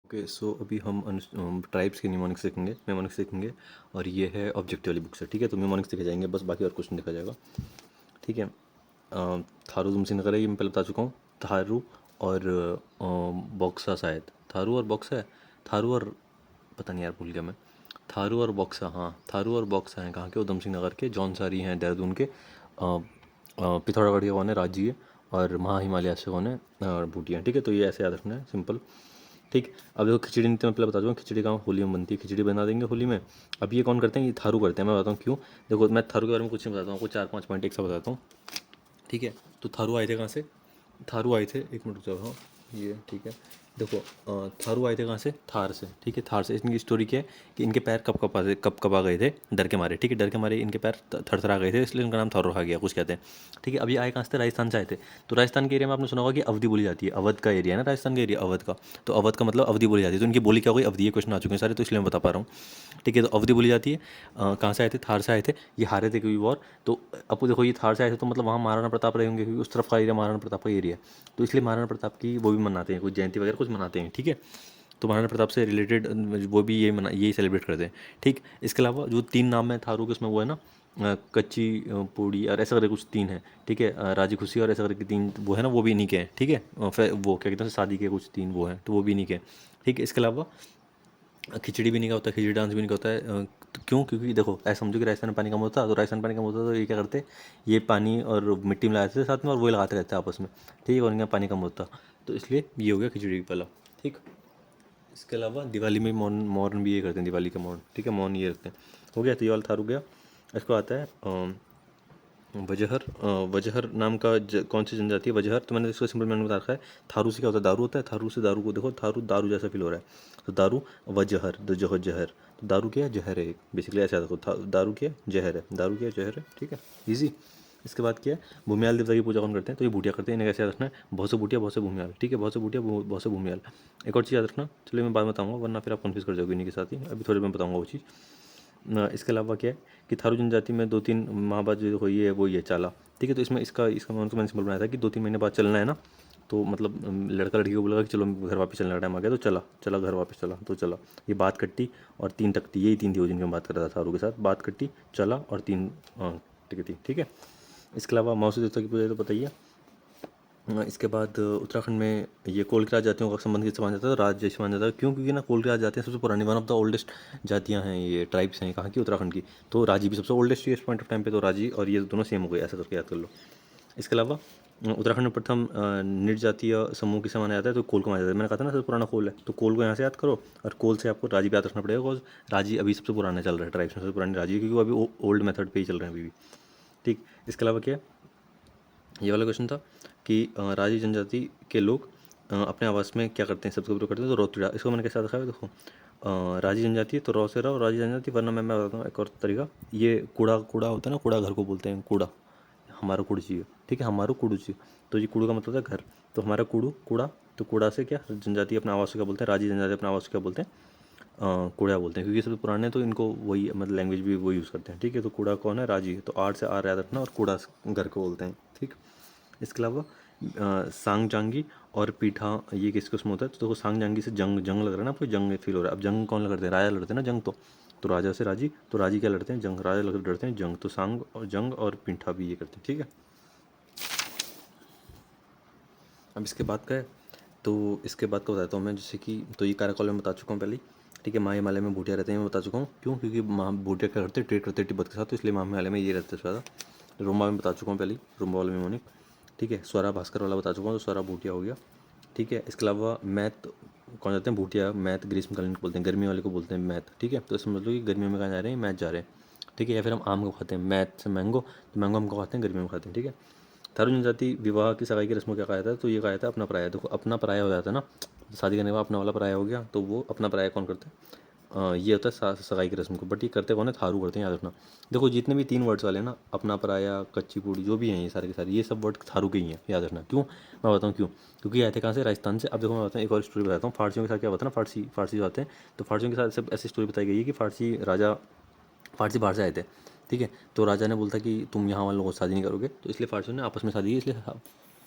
Okay so अभी हम tribes के निमोनिक्स सीखेंगे और ये है ऑब्जेक्टिव वाली बुक से। ठीक है, तो निमोनिक्स दिखे जाएंगे बस, बाकी और कुछ नहीं देखा जाएगा। ठीक है। थारू तुमसे नगर है, ये मैं पहले बता चुका हूँ। थारू और बॉक्सा, शायद थारू और बॉक्सा है। थारू और पता नहीं यार, भूल गया मैं। थारू और बॉक्सा, हाँ थारू और बॉक्सा हैं कहाँ के? उधम सिंह नगर के। जौनसारी हैं देहरादून के। पिथौरागढ़ के कौन है? राजी है। और महा हिमालय से कौन है? भूटिया। ठीक है, तो ये ऐसे याद रखना है, सिंपल। ठीक। अब देखो खिचड़ी नीति मैं पहले बता दूँ, खिचड़ी कहाँ होली में बनती है, खिचड़ी बना देंगे होली में। अब ये कौन करते हैं? ये थारू करते हैं। मैं बताता हूँ क्यों। देखो मैं थारू के बारे में कुछ नहीं बताता हूँ, आपको 4-5 पॉइंट एक साथ बताता हूँ। ठीक है, तो थारू आए थे कहाँ से? थारू आए थे, एक मिनट रुक जाओ। हाँ ये ठीक है। देखो थारू आए थे कहाँ से? थार से। ठीक है, थार से। इनकी स्टोरी क्या है कि इनके पैर कब आ गए थे डर के मारे। ठीक है, डर के मारे इनके पैर थरथरा गए थे, इसलिए इनका नाम थारू रखा गया, कुछ कहते हैं। ठीक है, अभी आए कहाँ से? राजस्थान से आए थे। तो राजस्थान के एरिया में आपने सुना होगा कि अवधि बोली जाती है। अवध का एरिया है ना राजस्थान का एरिया, अवध का। तो अवध का मतलब अवधि बोली जाती है। तो इनकी बोली क्या हो गई? अवधि। ये क्वेश्चन आ चुके हैं सारे, तो इसलिए मैं बता पा रहा हूँ। ठीक है, तो अवधि बोली जाती है। कहाँ से आए थे? थार से आए थे। ये हारे थे कोई वॉर। तो अब देखो ये थार से आए थे, तो मतलब वहाँ महाराणा प्रताप रहे होंगे, क्योंकि उस तरफ का एरिया महाराणा प्रताप का एरिया है। तो इसलिए महाराणा प्रताप की वो भी मनाते हैं, कुछ जयंती वगैरह कुछ मनाते हैं। ठीक है, तो महाराणा प्रताप से रिलेटेड वो भी यही सेलिब्रेट करते हैं। ठीक। इसके अलावा जो 3 नाम है थारू के, उसमें वो है ना कच्ची पूड़ी और ऐसा करके कुछ 3 है। ठीक है, राजी खुशी और ऐसा करके 3 वो है ना, वो भी इन्हीं के हैं। ठीक है, फिर वो क्या कहते हैं, शादी के कुछ 3 वो हैं, तो वो भी इन्हीं के हैं। ठीक है, इसके अलावा खिचड़ी भी नहीं का होता है, खिचड़ी डांस भी नहीं का होता है। तो क्यों? क्योंकि देखो ऐसा समझो कि राजस्थान में पानी कम होता है, तो राजस्थान पानी कम होता है तो ये क्या करते? ये पानी और मिट्टी मिलाते थे साथ में, और वही लगाते रहते हैं आपस में। ठीक है, और इनका पानी कम होता, तो इसलिए ये हो गया खिचड़ी वाला। ठीक। इसके अलावा दिवाली में मौन मौन भी ये करते हैं, दिवाली का मौन। ठीक है, मौन ये रखते हैं। हो गया, तो ये वाला थारू गया। इसको आता है वजहर। वजहर नाम का कौन सी जनजाति है? वजहर। तो मैंने इसको सिंपल मैंने बता रखा है। थारू से क्या होता है? दारू होता है। थारू से दारू को देखो, थारू दारू जैसा फील हो रहा है, तो दारू। वजहर, द जहर जहर। तो दारू क्या है? जहर है एक, बेसिकली ऐसा देखो। दारू क्या है? जहर है। दारू क्या है? जहर है। ठीक है, ईजी। इसके बाद क्या है? भूमियाल देवता की पूजा कौन करते हैं? तो ये भूटिया करते हैं। इन्हें कैसे याद रखना है? बहुत से भूटिया बहुत से भूमियाल। ठीक है, बहुत से भूटिया बहुत से भूमियाल। एक और चीज़ याद रखना, चलिए मैं बाद में बताऊंगा, वरना फिर आप कन्फ्यूज कर जाओगे इन्हीं के साथ ही। अभी थोड़ी मैं बताऊंगा वो चीज़। इसके अलावा क्या है कि थारू जनजाति में 2-3 माह बाद जो हुई है वो ये चाला। ठीक है, तो इसमें इसका इसका मैंने सिंपल बनाया था कि 2-3 महीने बाद चलना है ना। तो मतलब लड़का लड़की को बोला कि चलो घर वापस चलने का टाइम आ गया, तो चला चला घर वापस चला, तो चला। ये बात कट्टी और 3 तख्ती, यही 3 थी वो जिनकी मैं बात कर रहा था थारू के साथ। बात कट्टी, चला और 3 टिकट थी। ठीक है, इसके अलावा मौसू देवता की पूजा तो बताइए। इसके बाद उत्तराखंड में ये कोल की जातियों का संबंध किससे माना जाता है? तो राज जैसे माना जाता है। क्यों? क्योंकि ना कोल की जातियाँ सबसे पुरानी, वन ऑफ द ओल्डेस्ट जातियाँ हैं, ये ट्राइब्स हैं कहाँ की? उत्तराखंड की। तो राजी भी सबसे ओल्डेस्ट है इस पॉइंट ऑफ टाइम पे, तो राजी और ये दोनों सेम हो गए, ऐसा करके याद कर लो। इसके अलावा उत्तराखंड में प्रथम निर्जातीय समूह किसे माना जाता है? तो कोल को माना जाता है। मैंने कहा था ना सबसे पुराना कोल है, तो कोल को यहाँ से याद करो, और कोल से आपको राजी भी याद रखना पड़ेगा, बिकॉज राजी अभी सबसे पुराना चल रहा है, ट्राइब्स में सबसे पुरानी राजी है, क्योंकि वो अभी ओल्ड मेथड पे ही चल रहे हैं अभी भी। ठीक। इसके अलावा क्या है? ये वाला क्वेश्चन था कि राजी जनजाति के लोग अपने आवास में क्या करते हैं? सबसे उपयोग करते हैं, तो रौतीड़ा। इसको मैंने कैसे रखा है देखो। राजी जनजाति तो रौ से रहो, राजी जनजाति, वरना मैं बताता हूँ एक और तरीका। ये कूड़ा कूड़ा होता है ना, कूड़ा घर को बोलते हैं कूड़ा। हमारा कूड़ चाहिए। ठीक है, हमारो कूड़ू चाहिए। तो ये कूड़ू का मतलब है घर, तो हमारा कूड़ू कूड़ा। तो कूड़ा से क्या जनजाति अपने आवास को क्या बोलते हैं? राजी जनजाति अपने आवास को क्या बोलते हैं? कूड़ा बोलते हैं, क्योंकि सबसे पुराने तो इनको वही मतलब लैंग्वेज भी वो यूज़ करते हैं। ठीक है, तो कूड़ा कौन है? राजी। तो आर से आर याद रखना, और कूड़ा घर को बोलते हैं। ठीक। इसके अलावा सांग जांगी और पीठा, ये किस किस्म होता है? तो देखो सांग जांगी से जंग जंग लग रहा है ना आपको, जंग फील हो रहा है। अब जंग कौन लड़ते हैं? राजा लड़ते हैं ना जंग, तो राजा से राजी, तो राजी क्या लड़ते हैं? जंग। राजा लड़ते हैं जंग, तो सांग और जंग और पीठा भी ये करते हैं। ठीक है, अब इसके बाद का है, तो इसके बाद का बताता हूँ मैं, जैसे कि तो ये काराकोल में बता चुका हूँ पहले ही। ठीक है, माँ हिमालय में भूटिया रहते हैं, मैं बता चुका हूँ। क्यों? क्योंकि माँ भूटिया क्या करते हैं? ट्रेड करते हैं तिब्बत के साथ, तो इसलिए माँ हिमालय में ये रहते हैं ज़्यादा। रुम्बा में बता चुका हूँ पहले ही, रुम्बा वाला मेमोनिक। ठीक है, स्वरा भास्कर वाला बता चुका हूँ, तो स्वरा भूटिया हो गया। ठीक है, इसके अलावा मैथ कौन जाते हैं? भूटिया। मैथ ग्रीष्मकालीन को बोलते हैं, गर्मी वाले को बोलते हैं मैथ। ठीक है, तो समझ लो कि गर्मियों में कहाँ जा रहे हैं? मैथ जा रहे हैं। ठीक है, या फिर हम आम को खाते हैं, मैथ से मैंगो, तो मैंगो हम को खाते हैं, गर्मियों में खाते हैं। ठीक है, थारू जनजाति विवाह की सगाई की रस्मों क्या कहा जाता है? तो ये कहा जाता है अपना पराया। देखो अपना पराया हो जाता है ना, शादी करने के बाद अपना वाला पराया हो गया, तो वो अपना पराया कौन करता है? ये होता है सगाई की रस्म को, बट ये करते कौन है? थारू करते हैं, याद रखना। देखो जितने भी 3 वर्ड्स वाले हैं ना, अपना पराया, कच्ची पूड़ी, जो भी हैं ये सारे के सारे, ये सब वर्ड थारू के ही हैं, याद रखना। क्यों? मैं बताऊँ क्यों। क्योंकि आए थे कहाँ से? राजस्थान से। अब देखो मैं बताता हूँ, एक और स्टोरी बताता हूँ। फारसियों के साथ क्या होता है ना, फारसी जो आते हैं, तो फारसियों के साथ सब ऐसी स्टोरी बताई गई है कि फारसी बाहर से आए थे। ठीक है, तो राजा ने बोलता कि तुम यहाँ वालों को शादी नहीं करोगे, तो इसलिए फारसियों ने आपस में शादी की, इसलिए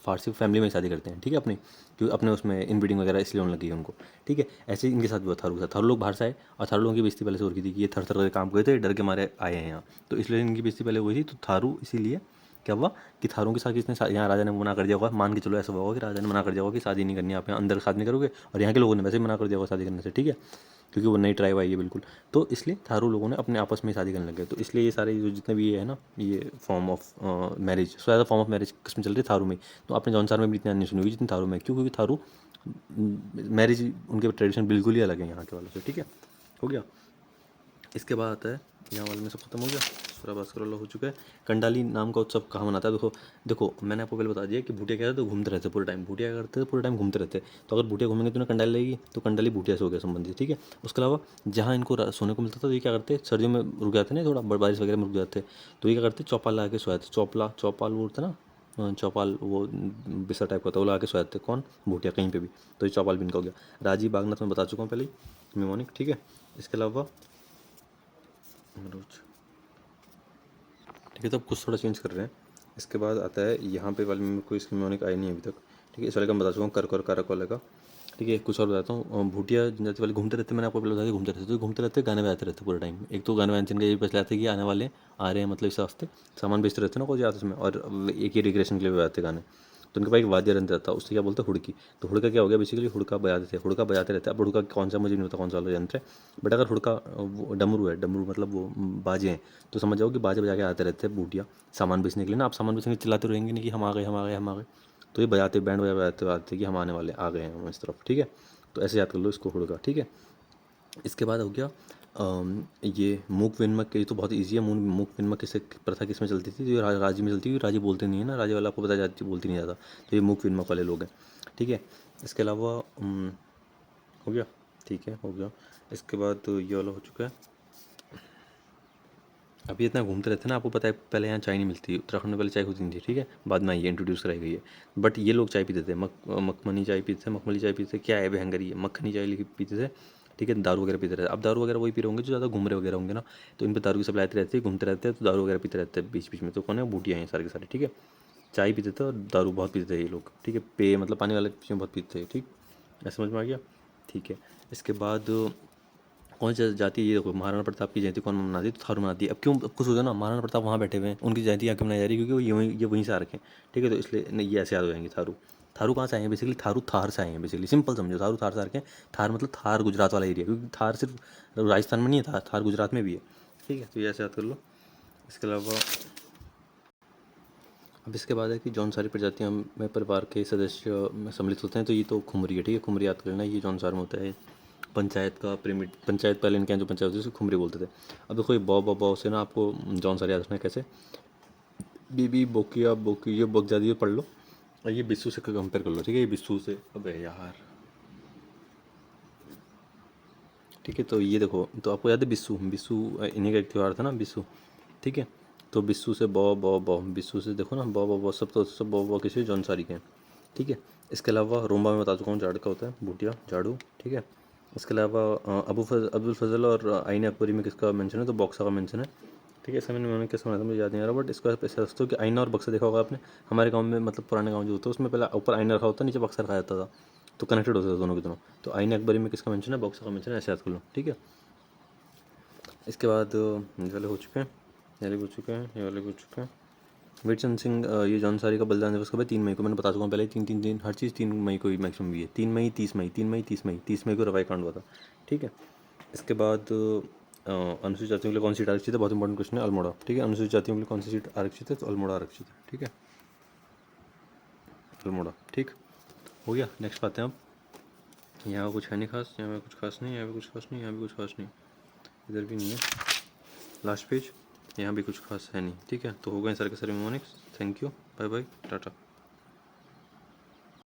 फारसी फैमिली में शादी करते हैं, ठीक है, अपनी क्योंकि अपने उसमें इनब्रीडिंग वगैरह इसलिए होने लगी है उनको, ठीक है। ऐसे ही इनके साथ भी हुआ थारू के साथ। थारू लोग बाहर से आए और थारू लोगों की बेइज्जती पहले से हो रही थी कि ये थर थर करके काम कर थे, डर के मारे आए हैं यहाँ, तो इसलिए इनकी बेइज्जती पहले हुई थी। तो थारू इसीलिए क्या हुआ कि थारों के साथ किसने यहाँ राजा ने मना कर दिया होगा, मान के चलो ऐसा होगा कि राजा ने मना कर दिया होगा कि शादी नहीं करनी, आप यहाँ अंदर शादी नहीं करोगे, और यहाँ के लोगों ने वैसे ही मना कर दिया होगा शादी करने से, ठीक है, क्योंकि वो नई ट्राइब आई है बिल्कुल। तो इसलिए थारू लोगों ने अपने आपस में शादी करने लगे। तो इसलिए ये सारे जो जितने भी ये है ना, ये फॉर्म ऑफ मैरिज, ज़्यादा फॉर्म ऑफ मैरिज किसमें चल रही है, थारू में। तो आपने जौनसार में भी इतनी नहीं सुनी होगी जितनी थारू में, क्यों, क्योंकि थारू मैरिज उनके ट्रेडिशन बिल्कुल ही अलग है यहाँ के वालों से, ठीक है, हो गया। इसके बाद आता है यहाँ वाले में सब खत्म हो गया, सूरा भास्कर वाला हो चुका है। कंडाली नाम का उत्सव कहाँ मनाता है, देखो देखो मैंने आपको पहले बता दिया कि भूटिया क्या है, तो घूमते रहते पूरे टाइम, भूटिया करते थे पूरे टाइम घूमते रहते। तो अगर भूटिया घूमेंगे तो उन्हें कंडाली लगेगी, तो कंडाली भूटिया से हो गया संबंधित, ठीक है। उसके अलावा जहाँ इनको सोने को मिलता था तो ये क्या करते, सर्दियों में रुक जाते ना, थोड़ा बारिश वगैरह में रुक जाते, तो ये क्या करते, चौपाल लगा के सोयाते, चौपाल वो होता ना, चौपाल वो बिस्तर टाइप का होता है, वो लगा के सोयाते, कौन, भूटिया कहीं पे भी। तो ये चौपाल भी इनका हो गया। राजीव बागनाथ में बता चुका हूँ पहले ही, मिमोनिक, ठीक है। इसके अलावा मनोज, ठीक है, तो अब कुछ थोड़ा चेंज कर रहे हैं। इसके बाद आता है यहाँ पे वाले में कोई इसकी म्यूनिक आई नहीं अभी तक, ठीक है। इस वाले का मैं बता चुका हूँ, करक और कारक वाले का, ठीक है। कुछ और बताता हूँ, भूटिया जनजाति वाले घूमते रहते, मैंने आपको पहले बताया घूमते रहते, तो घूमते रहते गाने बजाते रहते पूरे टाइम। एक तो गाने बजाने का ये पहले आते कि आने वाले आ रहे हैं, मतलब इस वास्ते सामान बेचते रहते ना कोई आपस में, और एक ही रिक्रेशन के लिए बजाते गाने। तो उनके पास एक वाद्य यंत्र रहता, उससे क्या बोलते हैं, हुड़की। तो हुड़का क्या हो गया, बेसिकली हुड़का बजाते थे, हुड़का बजाते रहते। अब हुड़का कौन सा मुझे नहीं पता कौन सा वाला यंत्र है, बट अगर हुड़का वो डमरू है, डमरू मतलब वो बाजे हैं, तो समझ जाओ कि बाजे बजा के आते रहते हैं बूटिया सामान बेचने के लिए ना। आप सामान बेचने के लिए चिल्लाते रहेंगे नहीं कि हम आ गए, हम आ गए, हम आ गए, तो ये बजाते, बैंड बजाते बजाते कि हम आने वाले, आ गए हैं हम इस तरफ, ठीक है। तो ऐसे याद कर लो इसको, हुड़का, ठीक है। इसके बाद हो गया ये मूक विनमक, ये तो बहुत ईजी है। मूक विनमक किसे प्रथा किस में चलती थी, तो ये राजी में चलती थी। राजी बोलते नहीं है ना, राजी वाला आपको पता जाती, बोलती नहीं ज़्यादा, तो ये मूक विनमक वाले लोग हैं, ठीक है। इसके अलावा हो गया, ठीक है, हो गया। इसके बाद तो ये वाला हो चुका है। अभी इतना घूमते रहते हैं ना, आपको पता है पहले यहाँ चाय नहीं मिलती, उत्तराखंड में पहले चाय होती नहीं थी, ठीक है, बाद में आई है, इंट्रोड्यूस कराई गई है। बट ये लोग चाय पीते थे, मखमली चाय पीते थे, मखमली चाय पीते थे, क्या है भयंकर, ये मक्खनी चाय पीते थे, ठीक है। दारू वगैरह पीते रहते। अब दारू वगैरह वही पी रहे होंगे जो ज़्यादा घूम रहे वगैरह होंगे ना, तो इन पर दारू की सप्लाई आती रहती है, घूमते रहते हैं, तो दारू वगैरह पीते रहते हैं बीच बीच में। तो कौन है, बूटियाँ हैं सारे के सारे, ठीक है। चाय पीते थे और दारू बहुत पीते थे ये लोग, ठीक है। पे मतलब पानी वाले चीज़ें बहुत पीते थे, ठीक, ऐसा समझ में आ गया, ठीक है। इसके बाद कौन सी जाति है, ये देखो, महाराणा प्रताप की जयंती कौन मनाती है, तो थारू मनाती है। अब क्यों, अब कुछ हो जाए ना, महाराणा प्रताप वहाँ बैठे हुए हैं, उनकी जयंती यहाँ क्यों मनाई जा रही है, क्योंकि वो ये वहीं से आ रखे हैं, ठीक है। तो इसलिए नहीं, ये ऐसे याद हो जाएंगे। थारू, थारू कहाँ से आए हैं, बेसिकली थारू थार से आए हैं, बेसिकली सिंपल समझो, थारू थार से आ रखे हैं। थार मतलब थार गुजरात वाला एरिया, क्योंकि थार सिर्फ राजस्थान में नहीं है, थार गुजरात में भी है, ठीक है। तो ये ऐसे याद कर लो। इसके अलावा अब इसके बाद है कि जौनसारी प्रजातियाँ में परिवार के सदस्य में सम्मिलित होते हैं, तो ये तो खुमरी है, ठीक है, खुमरी याद कर लेना, ये जौनसार में होता है। पंचायत का प्रीमिट, पंचायत पहले इनके यहाँ जो पंचायत होती है उसको खुमरी बोलते थे। अब देखो ये बौ से ना आपको जौनसार याद रखना है कैसे, बीबी बोकिया बोकी, ये बक जाती है, पढ़ लो। और ये बिस्सू से कंपेयर कर लो, ठीक है, ये बिस्सू से, अबे यार, ठीक है। तो ये देखो, तो आपको याद है बिस्सू, बिस्सू इन्हीं का एक त्यौहार था ना, बिस्सू, ठीक है। तो बिस्सू से बौ बिस्सू से देखो ना, बौ सब, तो सब बौ किसी जौनसारी के हैं, ठीक है। इसके अलावा रोम्बा में बता चुका हूँ, झाड़ का होता है, बूटिया झाड़ू, ठीक है। इसके अलावा अब्दुल फजल और आइन अकबरी में किसका मेंशन है, तो बॉक्सा का मेंशन है, ठीक है। इस समय मैंने कैसे बनाया था मुझे याद नहीं आ रहा, बट इसका ऐसा दोस्तों कि आईना और बक्सा देखा होगा आपने, हमारे गांव में, मतलब पुराने गांव जो होता है उसमें पहले ऊपर आईना रखा होता है, नीचे बक्सा रखा जाता था, तो कनेक्टेड होते थे दोनों के दोनों। तो आईना अकबरी में किसका मेंशन है, बक्सा का मेंशन है, ऐसे याद कर लो, ठीक है। इसके बाद ये वाले हो चुके हैं, ये वाले हो चुके हैं, ये वाले हो चुके हैं। वीरचंद सिंह, ये जौनसारी का बलिदान दिवस कब है, 3 मई को, मैंने बता चुका हूँ पहले, 3 हर चीज़ 3 मई को ही मैक्सिमम भी है, 3 मई, 30 मई, 3 मई, 30 मई को रवाई कांड हुआ था, ठीक है। इसके बाद अनुसूचित जातियों के लिए कौन सी सीट आरक्षित है, बहुत इंपॉर्टेंट क्वेश्चन है, अल्मोड़ा, ठीक है। अनुसूचित जातियों के लिए कौन सी सीट आरक्षित है, तो अल्मोड़ा आरक्षित है, ठीक है, अल्मोड़ा, ठीक हो गया। नेक्स्ट बात है अब, यहाँ कुछ है नहीं खास, यहाँ पे कुछ खास नहीं, यहाँ पे कुछ खास नहीं, यहाँ पे कुछ खास नहीं, इधर भी नहीं है, लास्ट पेज, यहाँ भी कुछ खास है नहीं, ठीक है। तो हो गए सारे के सारे मोनिक्स, thank you, bye bye, Tata.